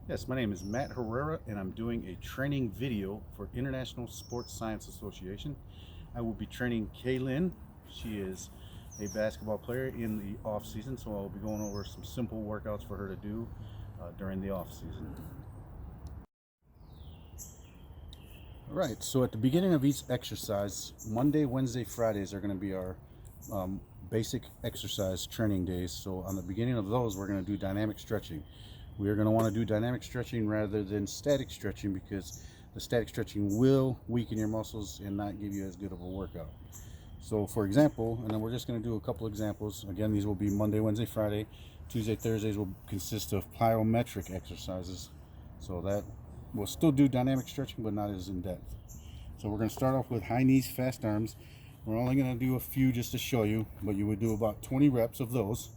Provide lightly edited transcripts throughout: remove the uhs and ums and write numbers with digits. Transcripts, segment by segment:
Yes, my name is Matt Herrera, and I'm doing a training video for International Sports Science Association. I will be training Kaylin. She is a basketball player in the off season, so I'll be going over some simple workouts for her to do during the off season. All right, so at the beginning of each exercise, Monday, Wednesday, Fridays are going to be our basic exercise training days. So on the beginning of those, we're going to do dynamic stretching. We are going to want to do dynamic stretching rather than static stretching because the static stretching will weaken your muscles and not give you as good of a workout. So for example, and then we're just going to do a couple examples. Again, these will be Monday, Wednesday, Friday. Tuesday, Thursdays will consist of plyometric exercises. So that we'll still do dynamic stretching, but not as in depth. So we're going to start off with high knees, fast arms. We're only going to do a few just to show you, but you would do about 20 reps of those.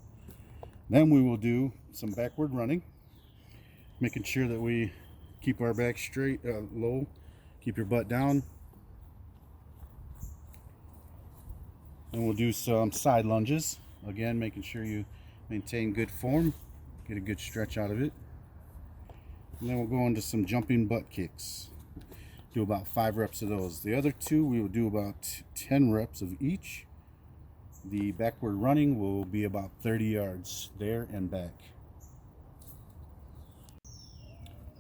Then we will do some backward running, making sure that we keep our back straight, low, keep your butt down. And we'll do some side lunges, again making sure you maintain good form, get a good stretch out of it. And then we'll go into some jumping butt kicks, do about 5 reps of those. The other two we will do about 10 reps of each. The backward running will be about 30 yards there and back.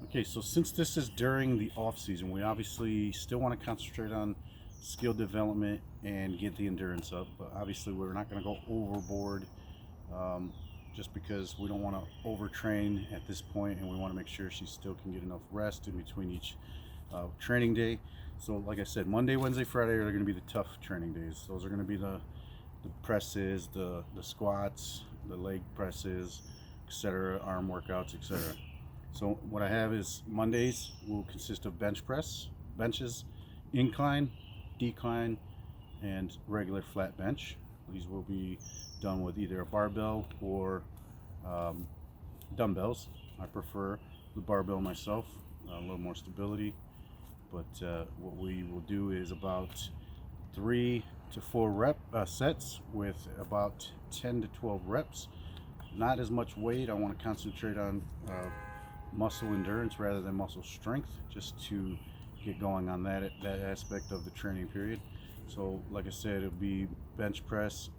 Okay, so since this is during the off season, we obviously still want to concentrate on skill development and get the endurance up, but obviously we're not going to go overboard just because we don't want to overtrain at this point, and we want to make sure she still can get enough rest in between each training day. So like I said, Monday, Wednesday, Friday are going to be the tough training days. Those are going to be the presses, the squats, the leg presses, etc., arm workouts, etc. So what I have is Mondays will consist of bench press, benches, incline, decline, and regular flat bench. These will be done with either a barbell or dumbbells. I prefer the barbell myself, a little more stability. But what we will do is about 3 to 4 sets with about 10 to 12 reps. Not as much weight. I want to concentrate on muscle endurance rather than muscle strength, just to get going on that aspect of the training period. So like I said, it'll be bench press,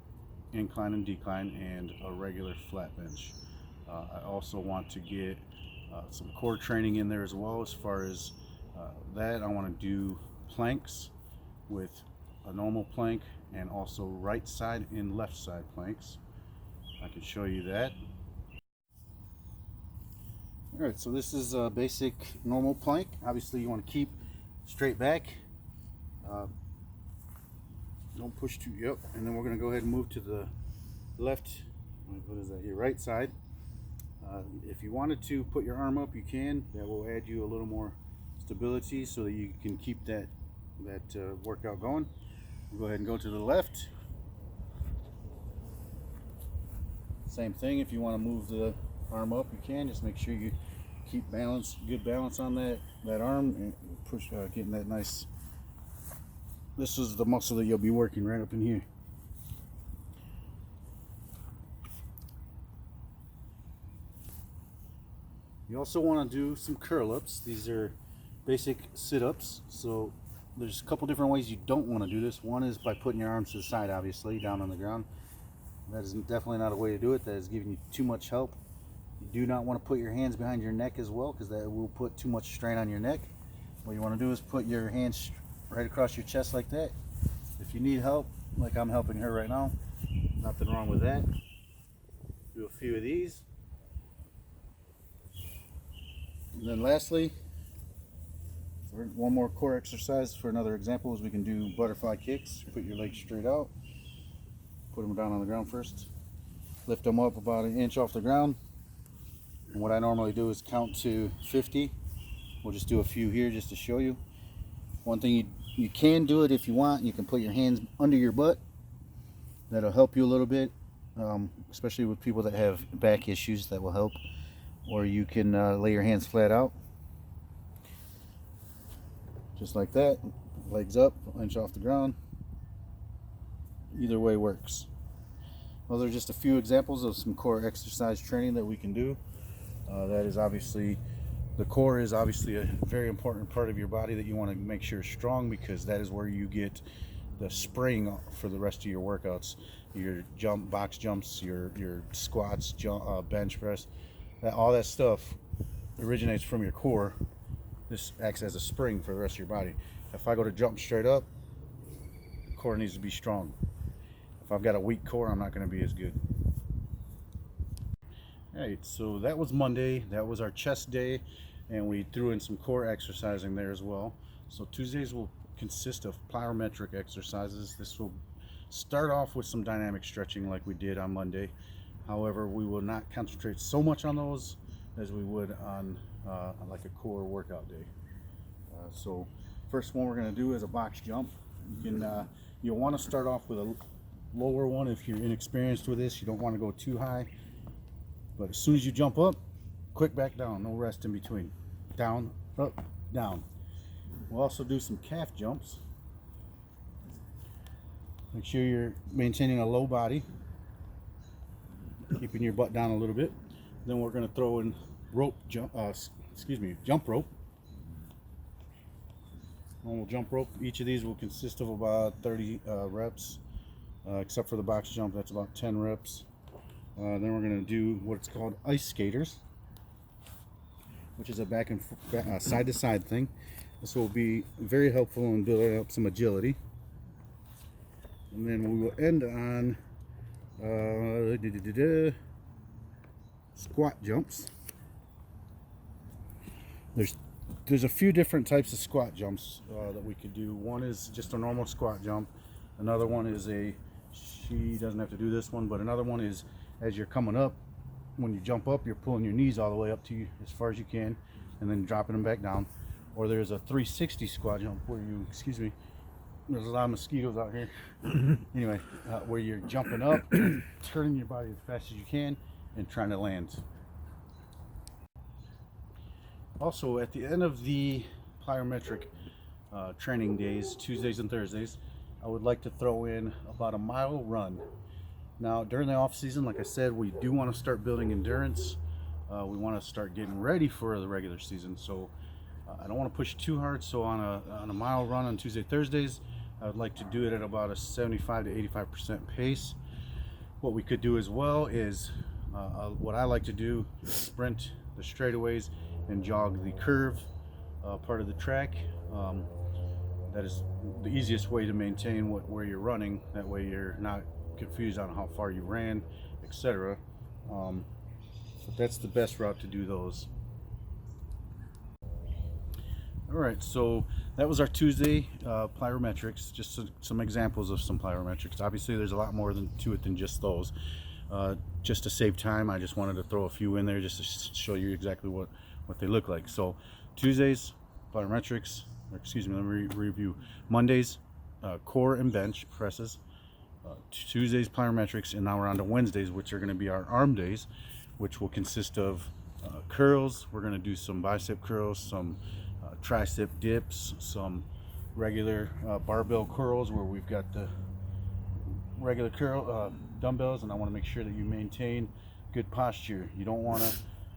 incline and decline, and a regular flat bench. I also want to get some core training in there as well. As far as that, I want to do planks with a normal plank and also right side and left side planks. I can show you that. All right, so this is a basic normal plank. Obviously you want to keep straight back. Don't push too, yep. And then we're going to go ahead and move to the left, what is that here, right side. If you wanted to put your arm up, you can. That will add you a little more stability so that you can keep that workout going. We'll go ahead and go to the left. Same thing, if you want to move the arm up, you can. Just make sure you keep good balance on that arm, and push, getting that nice. This is the muscle that you'll be working right up in here. You also want to do some curl ups. These are basic sit-ups. So there's a couple different ways you don't want to do this. One is by putting your arms to the side, obviously, down on the ground. That is definitely not a way to do it. That is giving you too much help. You do not want to put your hands behind your neck as well, because that will put too much strain on your neck. What you want to do is put your hands right across your chest like that. If you need help, like I'm helping her right now, nothing wrong with that. Do a few of these. And then lastly, one more core exercise for another example is we can do butterfly kicks. Put your legs straight out, put them down on the ground first, lift them up about an inch off the ground. And what I normally do is count to 50. We'll just do a few here just to show you. One thing you can do it if you want. You can put your hands under your butt. That'll help you a little bit, especially with people that have back issues. That will help. Or you can lay your hands flat out, just like that. Legs up, an inch off the ground. Either way works. Well, there's just a few examples of some core exercise training that we can do. That is obviously The core is obviously a very important part of your body that you want to make sure is strong, because that is where you get the spring for the rest of your workouts. Your box jumps, your squats, bench press, all that stuff originates from your core. This acts as a spring for the rest of your body. If I go to jump straight up, the core needs to be strong. If I've got a weak core, I'm not going to be as good. Alright, so that was Monday. That was our chest day, and we threw in some core exercising there as well. So Tuesdays will consist of plyometric exercises. This will start off with some dynamic stretching like we did on Monday. However, we will not concentrate so much on those as we would on like a core workout day. So first one we're going to do is a box jump. You'll want to start off with a lower one if you're inexperienced with this. You don't want to go too high, but as soon as you jump up, quick back down, no rest in between. Down, up, down. We'll also do some calf jumps. Make sure you're maintaining a low body, keeping your butt down a little bit. Then we're going to throw in jump rope. Normal jump rope. Each of these will consist of about 30 reps, except for the box jump, that's about 10 reps. Then we're going to do what's called ice skaters, which is a back and side to side thing. This will be very helpful in building up some agility. And then we will end on squat jumps. There's a few different types of squat jumps that we could do. One is just a normal squat jump. Another one is she doesn't have to do this one, but another one is as you're coming up, when you jump up, you're pulling your knees all the way up to you as far as you can, and then dropping them back down. Or there's a 360 squat jump where you, there's a lot of mosquitoes out here. Anyway, where you're jumping up, turning your body as fast as you can, and trying to land. Also, at the end of the plyometric training days, Tuesdays and Thursdays, I would like to throw in about a mile run. Now, during the off season, like I said, we do want to start building endurance. We want to start getting ready for the regular season. So I don't want to push too hard. So on a mile run on Tuesday, Thursdays, I would like to do it at about a 75 to 85% pace. What we could do as well is what I like to do is sprint the straightaways and jog the curve part of the track. That is the easiest way to maintain where you're running. That way you're not confused on how far you ran, etc. So that's the best route to do those. Alright, so that was our Tuesday plyometrics, just some examples of some plyometrics. Obviously there's a lot more to it than just those. Just to save time, I just wanted to throw a few in there just to show you exactly what they look like. So Tuesdays, plyometrics, let me review. Mondays, core and bench presses. Tuesdays, plyometrics, and now we're on to Wednesdays, which are going to be our arm days, which will consist of curls. We're going to do some bicep curls, some tricep dips, some regular barbell curls where we've got the regular curl dumbbells, and I want to make sure that you maintain good posture. You don't want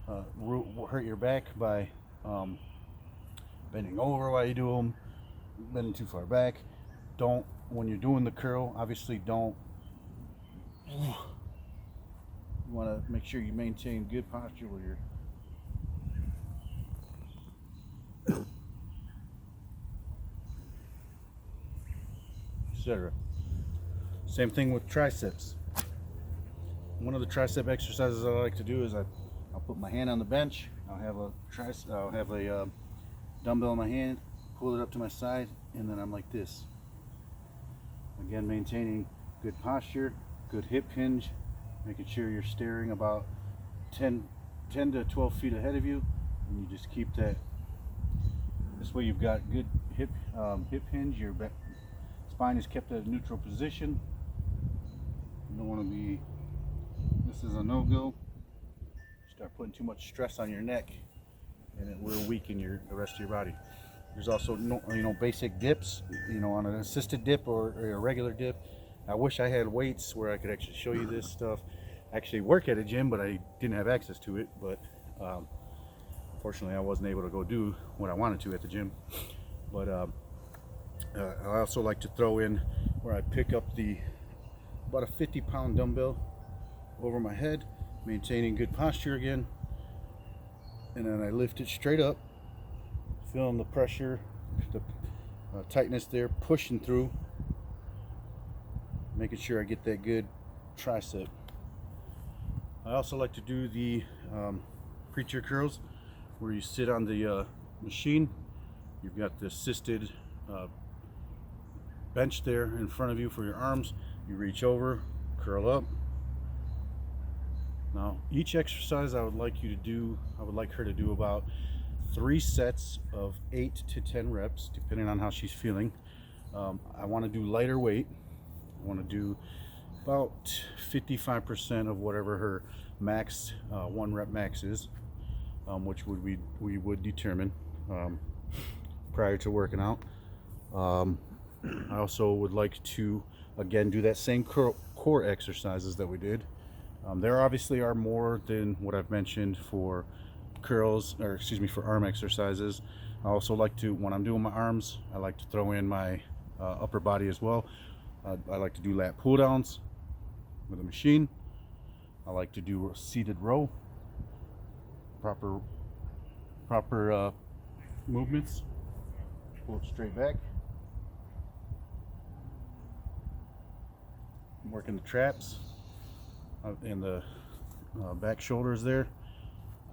to hurt your back by bending over while you do them, bending too far back. When you're doing the curl, obviously don't. You want to make sure you maintain good posture where you're etc. Same thing with triceps. One of the tricep exercises I like to do is I'll put my hand on the bench. I'll have a dumbbell in my hand, pull it up to my side, and then I'm like this. Again, maintaining good posture, good hip hinge, making sure you're staring about 10 to 12 feet ahead of you, and you just keep that. This way you've got good hip hinge, your spine is kept at a neutral position. You don't want to be, this is a no-go. Start putting too much stress on your neck and it will weaken the rest of your body. There's also basic dips, on an assisted dip or a regular dip. I wish I had weights where I could actually show you this stuff. I actually work at a gym, but I didn't have access to it. But Unfortunately, I wasn't able to go do what I wanted to at the gym. But I also like to throw in where I pick up about a 50-pound dumbbell over my head, maintaining good posture again, and then I lift it straight up, feeling the pressure, the tightness there, pushing through, making sure I get that good tricep. I also like to do the preacher curls, where you sit on the machine. You've got the assisted bench there in front of you for your arms. You reach over, curl up. Now, each exercise I would like her to do about 3 sets of 8 to 10 reps, depending on how she's feeling. I want to do lighter weight. I want to do about 55% of whatever her max 1 rep max is, which we would determine prior to working out. I also would like to again do that same core exercises that we did. There obviously are more than what I've mentioned for curls, or excuse me, for arm exercises. I also like to, when I'm doing my arms, I like to throw in my upper body as well. I like to do lat pull downs with a machine. I like to do a seated row, proper movements. Pull it straight back. I'm working the traps and the back shoulders there.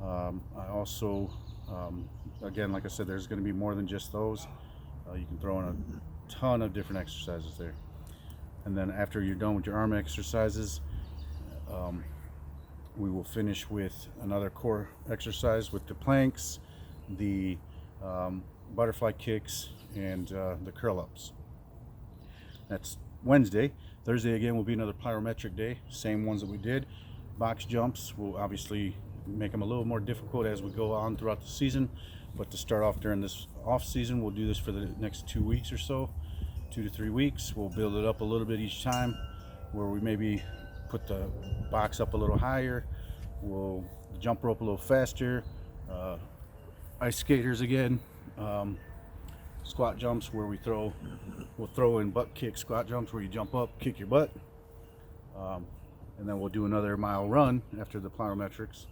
I also, again, like I said, there's going to be more than just those. You can throw in a ton of different exercises there. And then after you're done with your arm exercises, we will finish with another core exercise with the planks, the butterfly kicks, and the curl ups. That's Wednesday. Thursday again will be another plyometric day, same ones that we did. Box jumps will obviously make them a little more difficult as we go on throughout the season, but to start off during this off season, we'll do this for the next 2 weeks or so, 2 to 3 weeks. We'll build it up a little bit each time, where we maybe put the box up a little higher, we'll jump rope a little faster, ice skaters again, squat jumps where we'll throw in butt kick squat jumps where you jump up, kick your butt, and then we'll do another mile run after the plyometrics.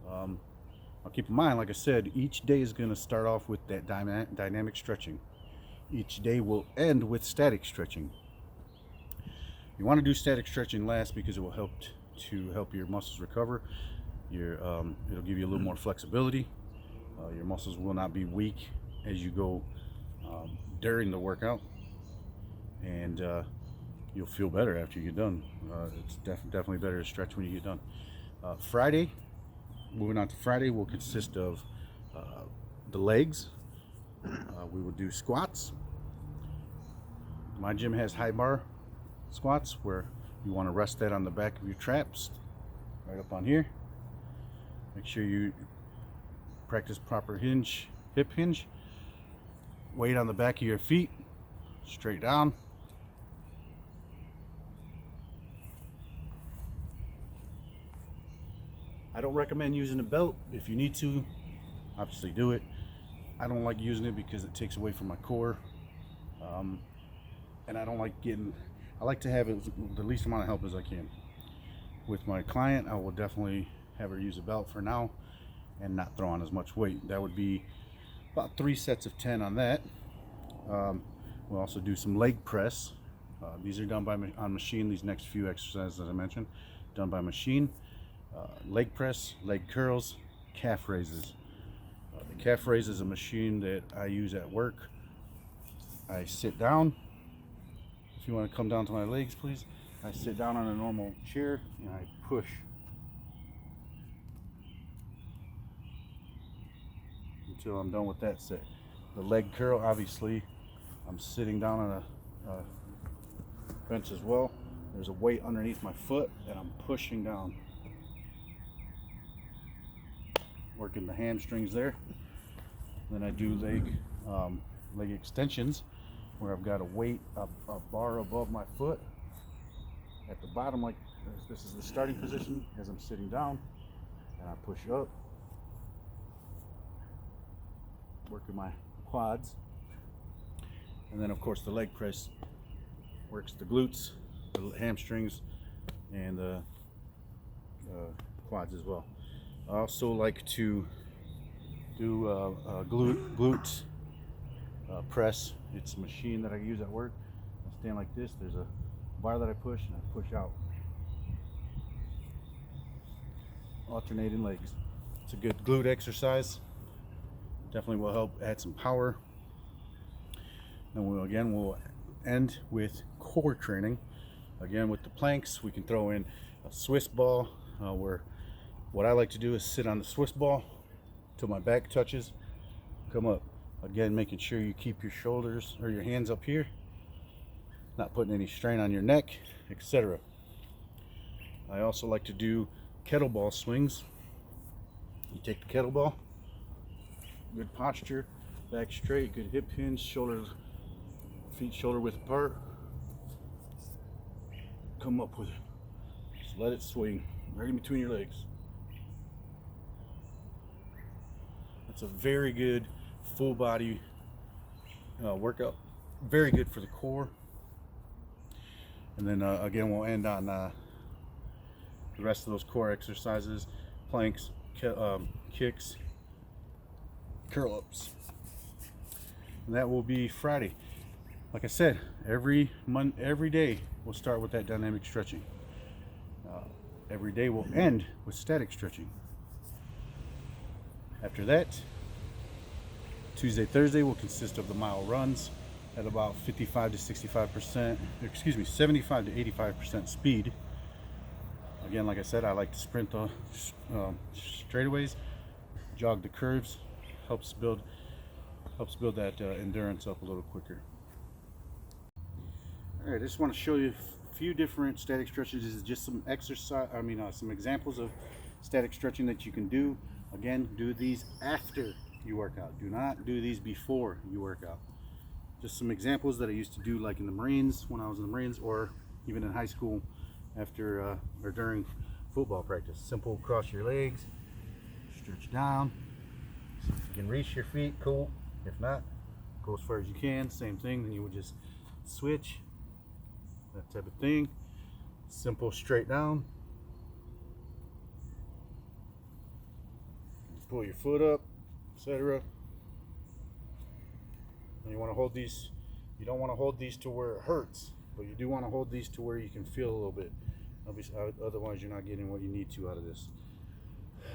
I'll keep in mind, like I said, each day is going to start off with that dynamic stretching. Each day will end with static stretching. You want to do static stretching last because it will help your muscles recover. It'll give you a little more flexibility. Your muscles will not be weak as you go during the workout, and you'll feel better after you get done. It's definitely better to stretch when you get done. Moving on to Friday, will consist of the legs. We will do squats. My gym has high bar squats where you want to rest that on the back of your traps, right up on here. Make sure you practice proper hip hinge. Weight on the back of your feet, straight down. I don't recommend using a belt. If you need to, obviously do it. I don't like using it because it takes away from my core, and I like to have it the least amount of help as I can. With my client, I will definitely have her use a belt for now and not throw on as much weight. That would be about 3 sets of 10 on that. We'll also do some leg press. These are done on machine. These next few exercises that I mentioned, done by machine. Leg press, leg curls, calf raises. The calf raise is a machine that I use at work. I sit down. If you want to come down to my legs, please. I sit down on a normal chair and I push until I'm done with that set. The leg curl, obviously, I'm sitting down on a bench as well. There's a weight underneath my foot and I'm pushing down, working the hamstrings there. Then I do leg extensions, where I've got a weight, a bar above my foot at the bottom, like this is the starting position as I'm sitting down, and I push up, working my quads. And then of course the leg press works the glutes, the hamstrings, and the quads as well. I also like to do glute press. It's a machine that I use at work. I stand like this. There's a bar that I push and I push out. Alternating legs. It's a good glute exercise. Definitely will help add some power. And we'll end with core training. Again, with the planks, we can throw in a Swiss ball, where what I like to do is sit on the Swiss ball till my back touches, come up. Again, making sure you keep your shoulders or your hands up here, not putting any strain on your neck, etc. I also like to do kettlebell swings. You take the kettlebell, good posture, back straight, good hip hinge, shoulders, feet shoulder width apart. Come up with it. Just let it swing right in between your legs. That's a very good full body workout. Very good for the core. And then again, we'll end on the rest of those core exercises: planks, kicks, curl ups. And that will be Friday. Like I said, every day we'll start with that dynamic stretching. Every day will end with static stretching. After that, Tuesday, Thursday will consist of the mile runs at about 55 to 65%, 75 to 85% speed. Again, like I said, I like to sprint the straightaways, jog the curves, helps build that endurance up a little quicker. All right, I just want to show you a few different static stretches. This is just some exercise, some examples of static stretching that you can do. Again, do these after you work out. Do not do these before you work out. Just some examples that I used to do, like in the Marines, when I was in the Marines, or even in high school after or during football practice. Simple: cross your legs, stretch down. See if you can reach your feet, cool. If not, go as far as you can. Same thing, then you would just switch, that type of thing. Simple: straight down, pull your foot up, etc. And you want to hold these, you don't want to hold these to where it hurts, but you do want to hold these to where you can feel a little bit. Obviously, otherwise you're not getting what you need to out of this.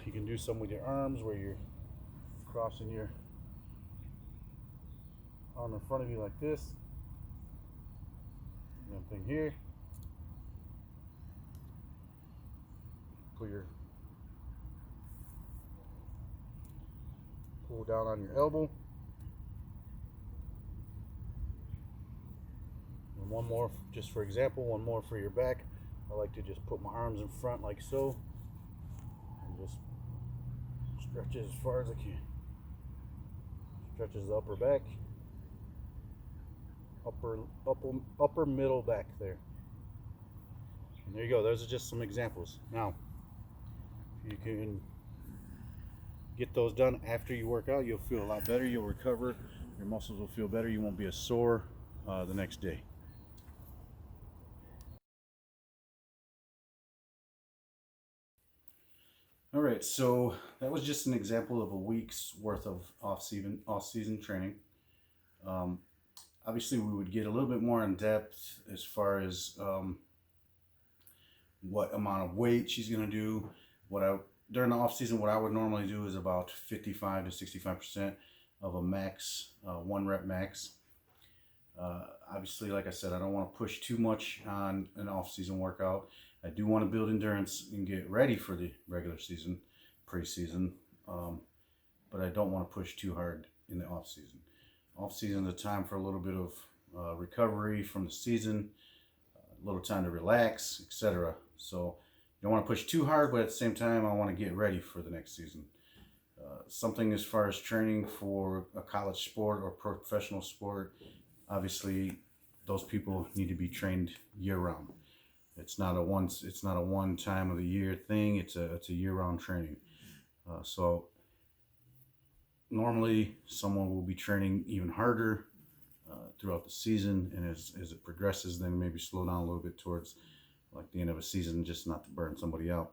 You can do some with your arms, where you're crossing your arm in front of you like this. Same thing here. Pull down on your elbow. And one more, just for example, one more for your back. I like to just put my arms in front like so, and just stretch it as far as I can. Stretches the upper back, upper middle back there. And there you go. Those are just some examples. Now, if you can get those done after you work out, you'll feel a lot better. You'll recover. Your muscles will feel better. You won't be as sore the next day. All right, so that was just an example of a week's worth of off-season training. Obviously, we would get a little bit more in depth as far as what amount of weight she's going to do. During the off-season, what I would normally do is about 55 to 65% of a max, 1 rep max. Obviously, like I said, I don't want to push too much on an off-season workout. I do want to build endurance and get ready for the regular season, pre-season, but I don't want to push too hard in the off-season. Off-season is a time for a little bit of recovery from the season, a little time to relax, etc. So you don't want to push too hard, but at the same time, I want to get ready for the next season. Something as far as training for a college sport or professional sport, obviously those people need to be trained year-round. It's not a one time of the year thing. It's a year-round training. So Normally, someone will be training even harder throughout the season, and as it progresses, then maybe slow down a little bit towards like the end of a season, just not to burn somebody out.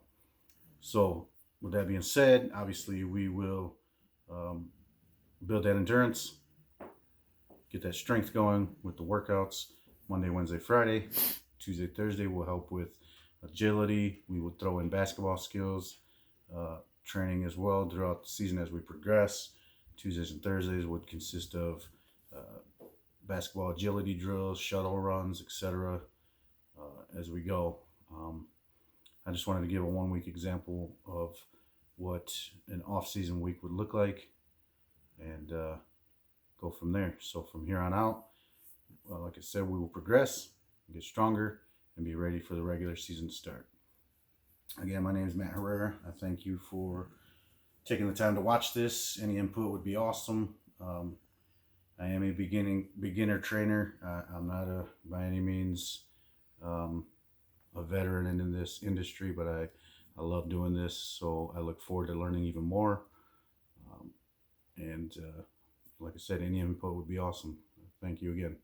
So, with that being said, obviously we will um, build that endurance, get that strength going with the workouts Monday, Wednesday, Friday. Tuesday, Thursday will help with agility. We will throw in basketball skills, training as well throughout the season as we progress. Tuesdays and Thursdays would consist of basketball agility drills, shuttle runs, etc. As we go. I just wanted to give a 1 week example of what an off-season week would look like, and go from there. So from here on out, like I said, we will progress, get stronger, and be ready for the regular season to start. Again, my name is Matt Herrera. I thank you for taking the time to watch this. Any input would be awesome. I am a beginner trainer. I'm not by any means a veteran in this industry, but I love doing this, so I look forward to learning even more. And like I said, any input would be awesome. Thank you again.